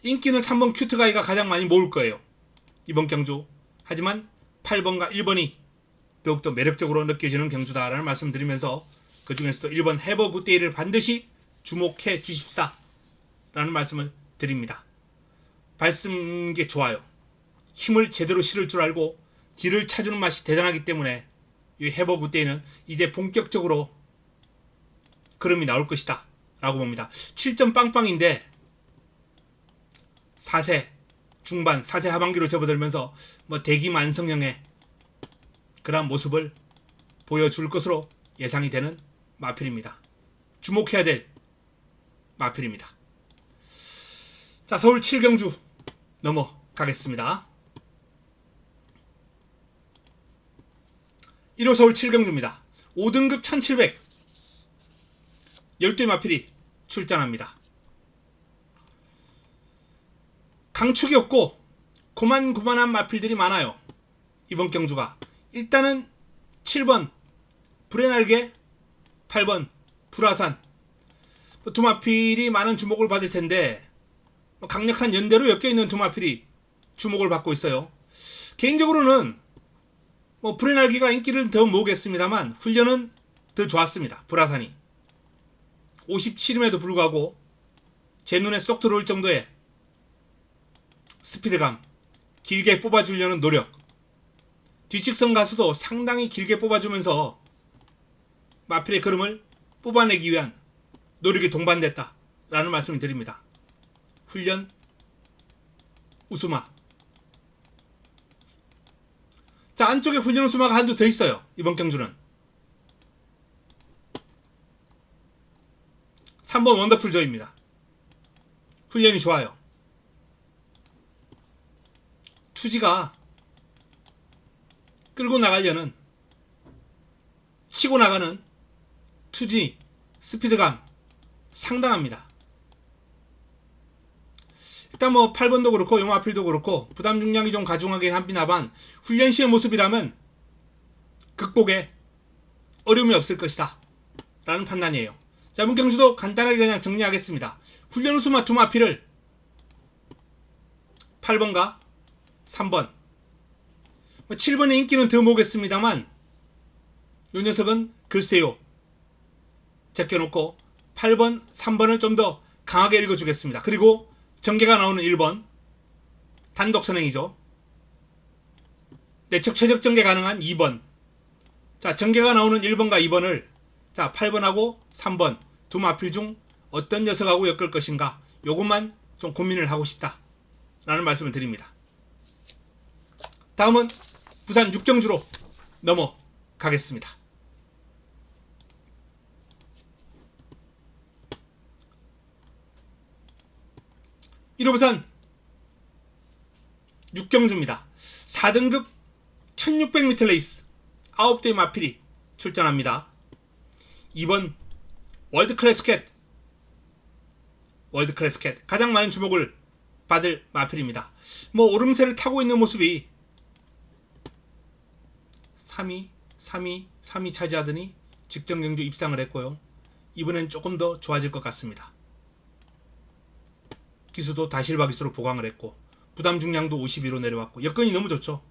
Speaker 1: 인기는 3번 큐트가이가 가장 많이 모을 거예요, 이번 경주. 하지만 8번과 1번이 더욱더 매력적으로 느껴지는 경주다 라는 말씀 드리면서, 그 중에서도 1번 해버 굿데이를 반드시 주목해 주십사 라는 말씀을 드립니다. 발승계 좋아요. 힘을 제대로 실을 줄 알고 뒤를 찾는 맛이 대단하기 때문에 이 해버 굿데이는 이제 본격적으로 걸음이 나올 것이다 라고 봅니다. 7점 빵빵인데 4세 중반 4세 하반기로 접어들면서 뭐 대기만성형의 그러한 모습을 보여줄 것으로 예상이 되는 마필입니다. 주목해야 될 마필입니다. 자, 서울 7경주 넘어가겠습니다. 1호 서울 7경주입니다. 5등급 1700 10대 마필이 출전합니다. 강축이 없고 고만고만한 마필들이 많아요, 이번 경주가. 일단은 7번 불의날개, 8번 불화산 두 마필이 많은 주목을 받을 텐데, 강력한 연대로 엮여있는 두 마필이 주목을 받고 있어요. 개인적으로는 뭐 불의날개가 인기를 더 모으겠습니다만 훈련은 더 좋았습니다. 불화산이 57임에도 불구하고 제 눈에 쏙 들어올 정도의 스피드감, 길게 뽑아주려는 노력, 뒤측선 가수도 상당히 길게 뽑아주면서 마필의 걸음을 뽑아내기 위한 노력이 동반됐다 라는 말씀을 드립니다. 훈련 우수마. 자, 안쪽에 훈련 우수마가 한두 더 있어요, 이번 경주는. 3번 원더풀 저입니다. 훈련이 좋아요. 투지가 끌고 나가려는, 치고 나가는 투지 스피드감 상당합니다. 일단 뭐 8번도 그렇고 용화필도 그렇고 부담 중량이 좀 가중하긴 합니다만 훈련 시의 모습이라면 극복에 어려움이 없을 것이다 라는 판단이에요. 자, 이번 경주도 간단하게 그냥 정리하겠습니다. 훈련 우수마 두 마필을 8번과 3번, 7번의 인기는 더 모으겠습니다만 이 녀석은 글쎄요 제껴놓고 8번, 3번을 좀 더 강하게 읽어주겠습니다. 그리고 전개가 나오는 1번 단독 선행이죠. 내척 최적 전개 가능한 2번. 자, 전개가 나오는 1번과 2번을 자 8번하고 3번 두 마필 중 어떤 녀석하고 엮을 것인가, 요것만 좀 고민을 하고 싶다 라는 말씀을 드립니다. 다음은 부산 6경주로 넘어가겠습니다. 1호 부산 6경주입니다. 4등급 1600m 레이스 9대의 마필이 출전합니다. 2번 월드클래스 캣, 월드클래스 캣 가장 많은 주목을 받을 마필입니다. 뭐 오름세를 타고 있는 모습이 3위 차지하더니 직전 경주 입상을 했고요. 이번엔 조금 더 좋아질 것 같습니다. 기수도 다실바 기수로 보강을 했고 부담 중량도 52로 내려왔고 여건이 너무 좋죠.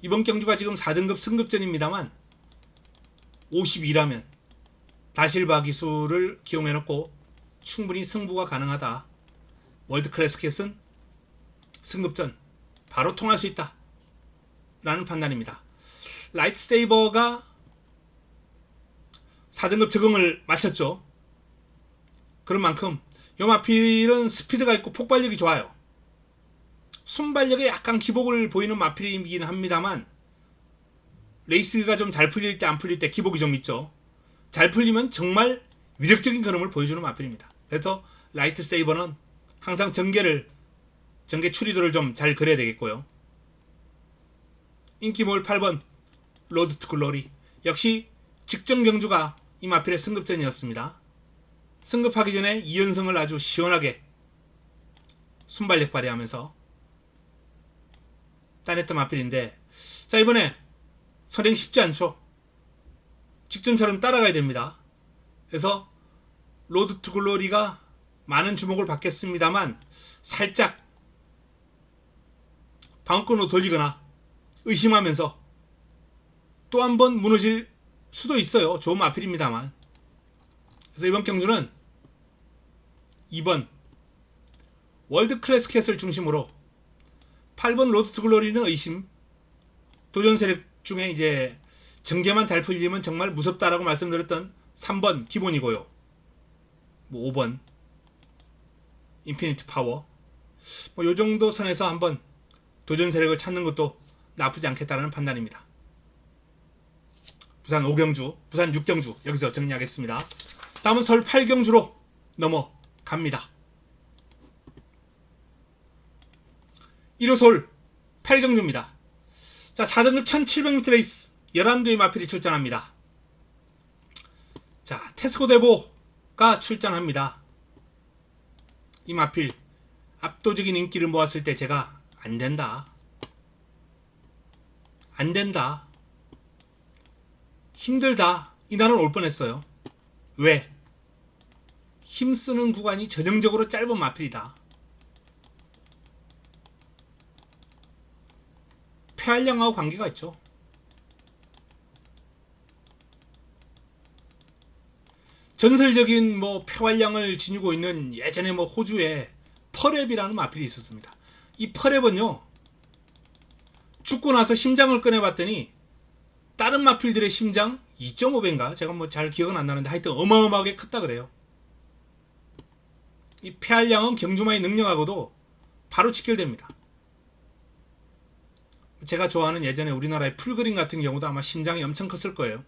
Speaker 1: 이번 경주가 지금 4등급 승급전입니다만 52라면 다실바 기수를 기용해놓고 충분히 승부가 가능하다. 월드클래스 캣은 승급전 바로 통할 수 있다 라는 판단입니다. 라이트 세이버가 4등급 적응을 마쳤죠. 그런 만큼 요 마필은 스피드가 있고 폭발력이 좋아요. 순발력에 약간 기복을 보이는 마필이긴 합니다만 레이스가 좀 잘 풀릴 때 안 풀릴 때 기복이 좀 있죠. 잘 풀리면 정말 위력적인 걸음을 보여주는 마필입니다. 그래서 라이트 세이버는 항상 전개 추리도를 좀 잘 그려야 되겠고요. 인기몰 8번 로드 투 글로리 역시 직전 경주가 이 마필의 승급전이었습니다. 승급하기 전에 2연승을 아주 시원하게 순발력 발휘하면서 따냈던 마필인데, 자 이번에 선행이 쉽지 않죠. 직전처럼 따라가야 됩니다. 그래서 로드 투 글로리가 많은 주목을 받겠습니다만 살짝 방어권으로 돌리거나 의심하면서 또 한 번 무너질 수도 있어요. 좋은 마필입니다만. 그래서 이번 경주는 2번 월드클래스 캣을 중심으로 8번 로드 투 글로리는 의심, 도전 세력 중에 이제 전개만 잘 풀리면 정말 무섭다라고 말씀드렸던 3번 기본이고요. 뭐 5번 인피니트 파워, 뭐 요정도 선에서 한번 도전 세력을 찾는 것도 나쁘지 않겠다는 판단입니다. 부산 5경주, 부산 6경주 여기서 정리하겠습니다. 다음은 서울 8경주로 넘어갑니다. 1호 서울 8경주입니다. 자, 4등급 1700m 레이스 11대의 마필이 출전합니다. 자, 테스코 데보가 출전합니다. 이 마필 압도적인 인기를 모았을 때 제가 안된다, 힘들다 이날은 올 뻔했어요. 왜? 힘쓰는 구간이 전형적으로 짧은 마필이다. 폐활량하고 관계가 있죠. 전설적인 뭐 폐활량을 지니고 있는 예전에 뭐 호주에 퍼랩이라는 마필이 있었습니다. 이 퍼랩은요, 죽고 나서 심장을 꺼내봤더니 다른 마필들의 심장 2.5배인가? 제가 뭐 잘 기억은 안 나는데 하여튼 어마어마하게 컸다 그래요. 이 폐활량은 경주마의 능력하고도 바로 직결됩니다. 제가 좋아하는 예전에 우리나라의 풀그린 같은 경우도 아마 심장이 엄청 컸을 거예요.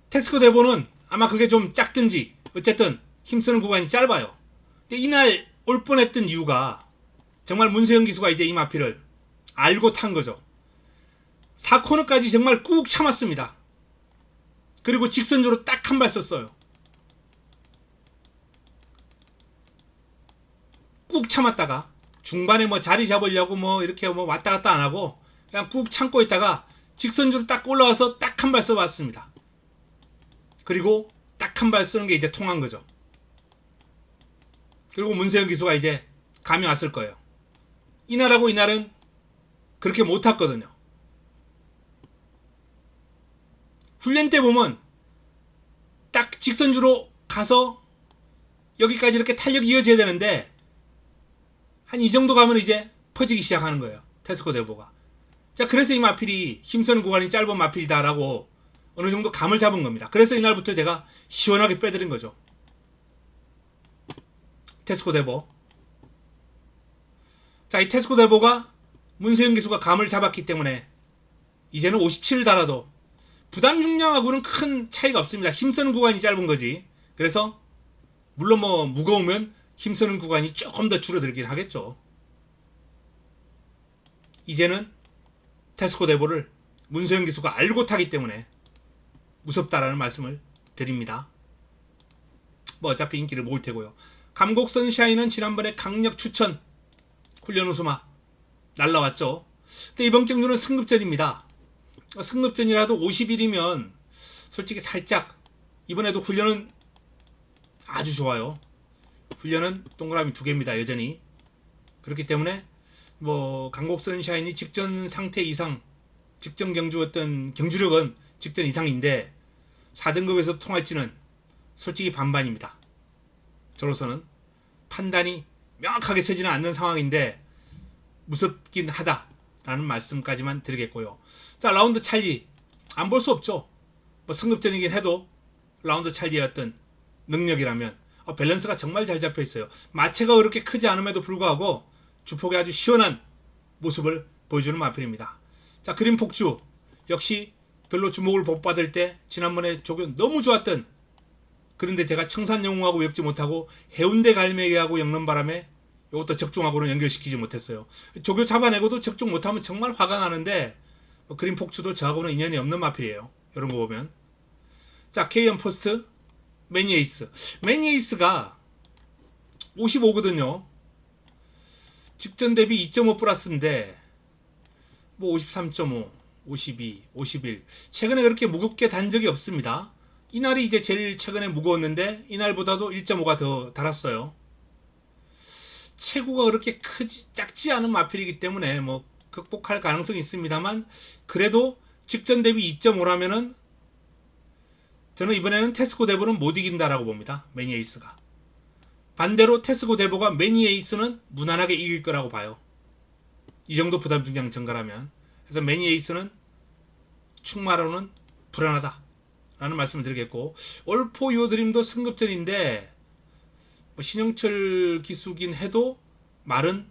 Speaker 1: 테스코 데보는 아마 그게 좀 작든지 어쨌든 힘쓰는 구간이 짧아요. 근데 이날 올 뻔했던 이유가 정말 문세영 기수가 이제 이 마필을 알고 탄 거죠. 4코너까지 정말 꾹 참았습니다. 그리고 직선주로 딱 한 발 썼어요. 꾹 참았다가 중반에 뭐 자리 잡으려고 뭐 이렇게 뭐 왔다 갔다 안 하고 그냥 꾹 참고 있다가 직선주로 딱 올라와서 딱 한 발 써봤습니다. 그리고 딱 한 발 쓰는 게 이제 통한 거죠. 그리고 문세영 기수가 이제 감이 왔을 거예요. 이날하고 이날은 그렇게 못 탔거든요. 훈련 때 보면 딱 직선주로 가서 여기까지 이렇게 탄력이 이어져야 되는데 한 이 정도 가면 이제 퍼지기 시작하는 거예요. 테스코 대보가. 자, 그래서 이 마필이 힘쓰는 구간이 짧은 마필이다라고 어느 정도 감을 잡은 겁니다. 그래서 이날부터 제가 시원하게 빼드린 거죠. 테스코 대보. 자, 이 테스코 대보가 문세윤 기수가 감을 잡았기 때문에 이제는 57을 달아도 부담 중량하고는 큰 차이가 없습니다. 힘쓰는 구간이 짧은 거지. 그래서 물론 뭐 무거우면 힘쓰는 구간이 조금 더 줄어들긴 하겠죠. 이제는 테스코 대보를 문세윤 기수가 알고 타기 때문에 무섭다라는 말씀을 드립니다. 뭐 어차피 인기를 모을 테고요. 감곡 선샤인은 지난번에 강력 추천 훈련 우수마 날라왔죠. 근데 이번 경주는 승급전입니다. 승급전이라도 50일이면 솔직히 살짝 이번에도 훈련은 아주 좋아요. 훈련은 동그라미 2개입니다. 여전히. 그렇기 때문에 뭐 강곡 선샤인이 직전 상태 이상, 직전 경주 어떤 경주력은 직전 이상인데 4등급에서 통할지는 솔직히 반반입니다. 저로서는 판단이 명확하게 서지는 않는 상황인데 무섭긴 하다라는 말씀까지만 드리겠고요. 자, 라운드 찰리 안 볼 수 없죠. 뭐 승급전이긴 해도 라운드 찰리의 어떤 능력이라면 밸런스가 정말 잘 잡혀 있어요. 마체가 그렇게 크지 않음에도 불구하고 주폭이 아주 시원한 모습을 보여주는 마필입니다. 자, 그린 폭주 역시 별로 주목을 못 받을 때 지난번에 조교 너무 좋았던, 그런데 제가 청산 영웅하고 엮지 못하고 해운대 갈매기하고 엮는 바람에 이것도 적중하고는 연결시키지 못했어요. 조교 잡아내고도 적중 못하면 정말 화가 나는데 그린 폭주도 저하고는 인연이 없는 마필이에요. 이런 거 보면. 자, KM 포스트 매니에이스. 매니에이스가 55거든요. 직전 대비 2.5 플러스인데 뭐 53.5, 52, 51 최근에 그렇게 무겁게 단 적이 없습니다. 이날이 이제 제일 최근에 무거웠는데 이날보다도 1.5가 더 달았어요. 체구가 그렇게 작지 않은 마필이기 때문에 뭐 극복할 가능성이 있습니다만 그래도 직전 대비 2.5라면은 저는 이번에는 테스코 대보는 못 이긴다라고 봅니다. 매니에이스가. 반대로 테스코 대보가 매니에이스는 무난하게 이길 거라고 봐요. 이 정도 부담 중량 증가라면. 그래서 매니에이스는 충마로는 불안하다 라는 말씀을 드리겠고, 올포 요드림도 승급전인데 뭐 신영철 기수긴 해도 말은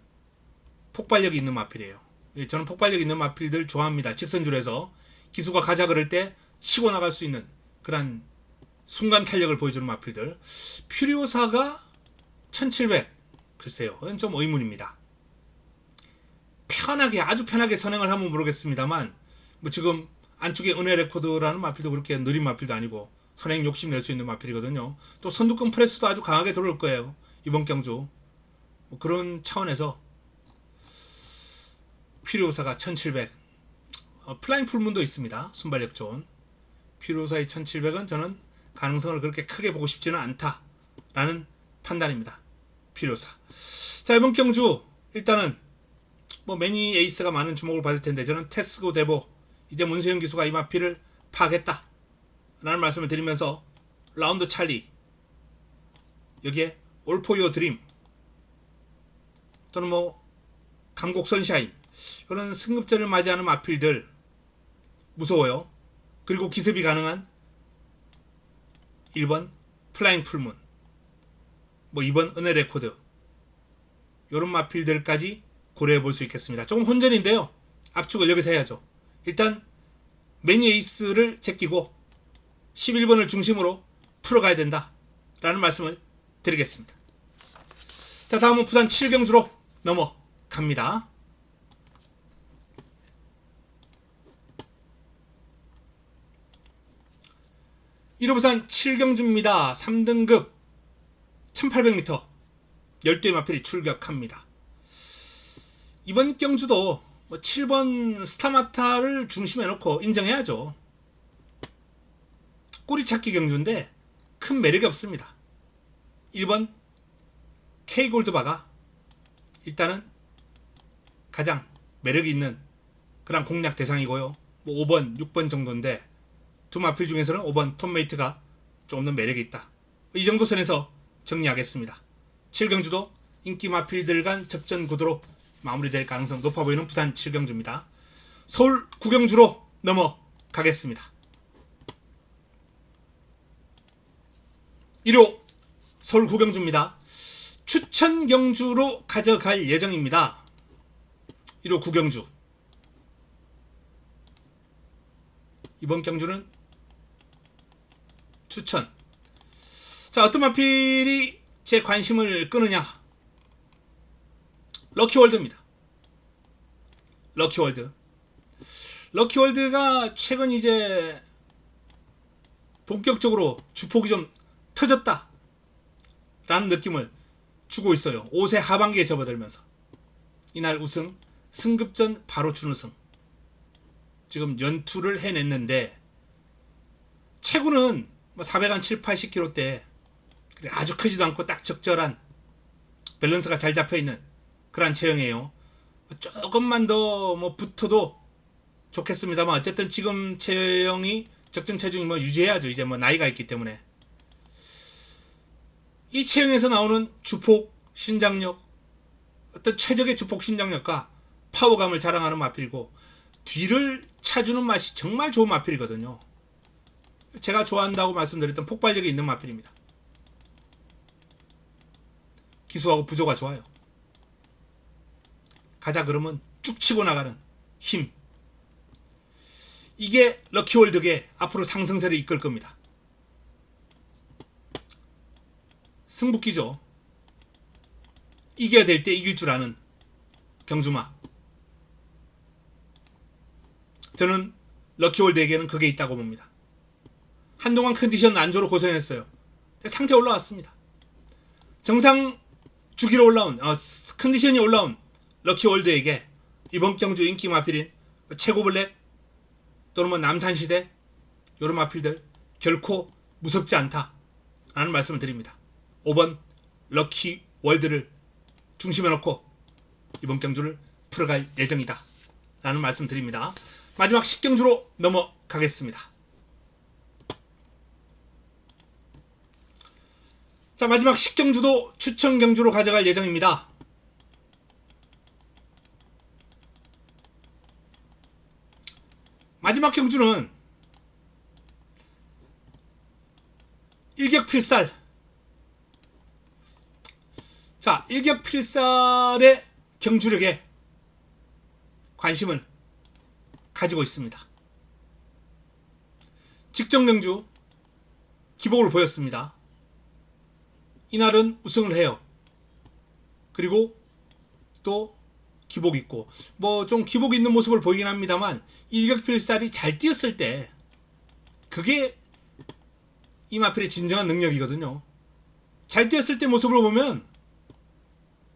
Speaker 1: 폭발력이 있는 마필이에요. 저는 폭발력 있는 마필들 좋아합니다. 직선줄에서 기수가 가자 그럴 때 치고 나갈 수 있는 그런 순간 탄력을 보여주는 마필들. 퓨리오사가 1700 글쎄요, 그건 좀 의문입니다. 편하게 아주 편하게 선행을 하면 모르겠습니다만 뭐 지금 안쪽에 은혜 레코드라는 마필도 그렇게 느린 마필도 아니고 선행 욕심 낼 수 있는 마필이거든요. 또 선두권 프레스도 아주 강하게 들어올 거예요. 이번 경주. 뭐 그런 차원에서 퓨리오사가 1700 플라잉 풀문도 있습니다. 순발력 좋은 퓨리오사의 1700은 저는 가능성을 그렇게 크게 보고 싶지는 않다라는 판단입니다. 퓨리오사. 자, 이번 경주 일단은 뭐 매니 에이스가 많은 주목을 받을 텐데 저는 테스코 대보 이제 문세윤 기수가 이 마필을 파하겠다 라는 말씀을 드리면서 라운드 찰리, 여기에 올포요 드림 또는 뭐 감곡 선샤인, 이런 승급전을 맞이하는 마필들 무서워요. 그리고 기습이 가능한 1번 플라잉 풀문, 뭐 2번 은혜 레코드, 이런 마필들까지 고려해 볼 수 있겠습니다. 조금 혼전인데요. 압축을 여기서 해야죠. 일단 매니 에이스를 제끼고 11번을 중심으로 풀어가야 된다 라는 말씀을 드리겠습니다. 자, 다음은 부산 7경주로 넘어갑니다. 1호 부산 7경주입니다. 3등급 1800m 12의 마필이 출격합니다. 이번 경주도 뭐 7번 스타마타를 중심에 놓고 인정해야죠. 꼬리찾기 경주인데 큰 매력이 없습니다. 1번 K골드바가 일단은 가장 매력이 있는 그런 공략 대상이고요. 뭐 5번, 6번 정도인데 두 마필 중에서는 5번 톰메이트가 조금 더 매력이 있다. 이 정도 선에서 정리하겠습니다. 7경주도 인기 마필들 간 접전 구도로 마무리될 가능성 높아 보이는 부산 7경주입니다. 서울 9경주로 넘어가겠습니다. 1호 서울 9경주입니다. 추천 경주로 가져갈 예정입니다. 1호 9경주. 이번 경주는 추천. 자, 어떤 마필이 제 관심을 끄느냐? 럭키월드입니다. 럭키월드. 럭키월드가 최근 이제 본격적으로 주폭이 좀 터졌다 라는 느낌을 주고 있어요. 5세 하반기에 접어들면서 이날 우승, 승급전 바로 준우승. 지금 연투를 해냈는데 체구는 뭐 400한 7, 80kg대 아주 크지도 않고 딱 적절한 밸런스가 잘 잡혀있는 그런 체형이에요. 조금만 더 뭐 붙어도 좋겠습니다만 어쨌든 지금 체형이 적정 체중이 뭐 유지해야죠. 이제 뭐 나이가 있기 때문에. 이 체형에서 나오는 주폭, 신장력, 어떤 최적의 주폭 신장력과 파워감을 자랑하는 마필이고 뒤를 차주는 맛이 정말 좋은 마필이거든요. 제가 좋아한다고 말씀드렸던 폭발력이 있는 마필입니다. 기수하고 부조가 좋아요. 가자 그러면 쭉 치고 나가는 힘. 이게 럭키월드계 앞으로 상승세를 이끌 겁니다. 승부기죠. 이겨야 될 때 이길 줄 아는 경주마. 저는 럭키월드에게는 그게 있다고 봅니다. 한동안 컨디션 안조로 고생했어요. 상태 올라왔습니다. 정상 주기로 올라온 컨디션이 올라온 럭키월드에게 이번 경주 인기 마필인 최고블랙 또는 뭐 남산시대 요런 마필들 결코 무섭지 않다 라는 말씀을 드립니다. 5번 럭키월드를 중심에 놓고 이번 경주를 풀어갈 예정이다 라는 말씀 드립니다. 마지막 10경주로 넘어가겠습니다. 자, 마지막 10경주도 추천 경주로 가져갈 예정입니다. 마지막 경주는 일격필살. 자, 일격필살의 경주력에 관심을 가지고 있습니다. 직전 경주 기복을 보였습니다. 이날은 우승을 해요. 그리고 또 기복 있고 뭐 좀 기복 있는 모습을 보이긴 합니다만 일격필살이 잘 뛰었을 때 그게 이 마필의 진정한 능력이거든요. 잘 뛰었을 때 모습을 보면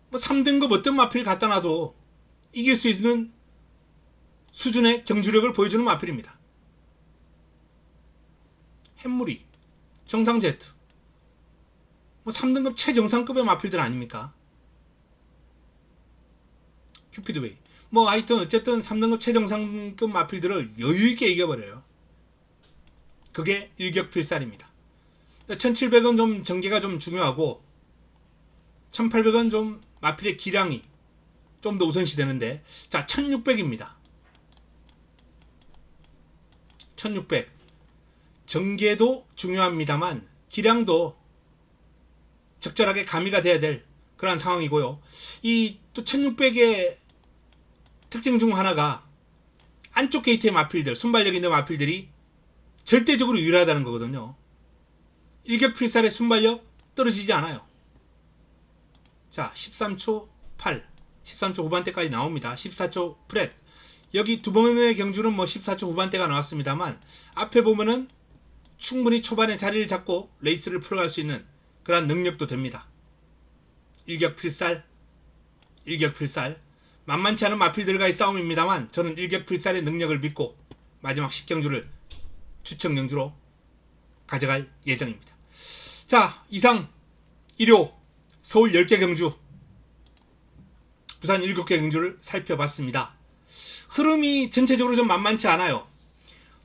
Speaker 1: 뭐 3등급 어떤 마필 갖다 놔도 이길 수 있는 수준의 경주력을 보여주는 마필입니다. 햄무리, 정상제트 뭐 3등급 최정상급의 마필들 아닙니까? 큐피드웨이 뭐 하여튼 어쨌든 3등급 최정상급 마필들을 여유있게 이겨버려요. 그게 일격필살입니다. 1700은 좀 전개가 좀 중요하고 1800은 좀 마필의 기량이 좀 더 우선시 되는데 자 1600입니다. 1600 전개도 중요합니다만 기량도 적절하게 가미가 돼야 될 그런 상황이고요. 이 또 1600의 특징 중 하나가 안쪽 게이트의 마필들, 순발력 있는 마필들이 절대적으로 유리하다는 거거든요. 일격필살의 순발력 떨어지지 않아요. 자, 13초 8, 13초 후반대까지 나옵니다. 14초 프렛. 여기 두 번의 경주는 뭐 14초 후반대가 나왔습니다만 앞에 보면은 충분히 초반에 자리를 잡고 레이스를 풀어갈 수 있는 그런 능력도 됩니다. 일격필살 만만치 않은 마필들과의 싸움입니다만 저는 일격필살의 능력을 믿고 마지막 10경주를 추천 경주로 가져갈 예정입니다. 자, 이상 일요 서울 10개 경주, 부산 7개 경주를 살펴봤습니다. 흐름이 전체적으로 좀 만만치 않아요.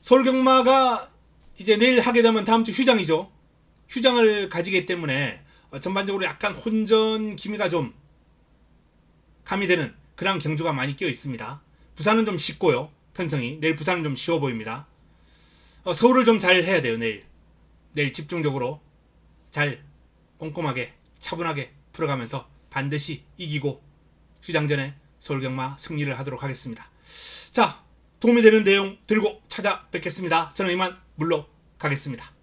Speaker 1: 서울 경마가 이제 내일 하게 되면 다음 주 휴장이죠. 휴장을 가지기 때문에 전반적으로 약간 혼전 기미가 좀 가미되는 그런 경주가 많이 끼어 있습니다. 부산은 좀 쉽고요. 편성이. 내일 부산은 좀 쉬워 보입니다. 서울을 좀 잘 해야 돼요. 내일 집중적으로 잘 꼼꼼하게 차분하게 풀어가면서 반드시 이기고 휴장전에 서울경마 승리를 하도록 하겠습니다. 자, 도움이 되는 내용 들고 찾아뵙겠습니다. 저는 이만 물러가겠습니다.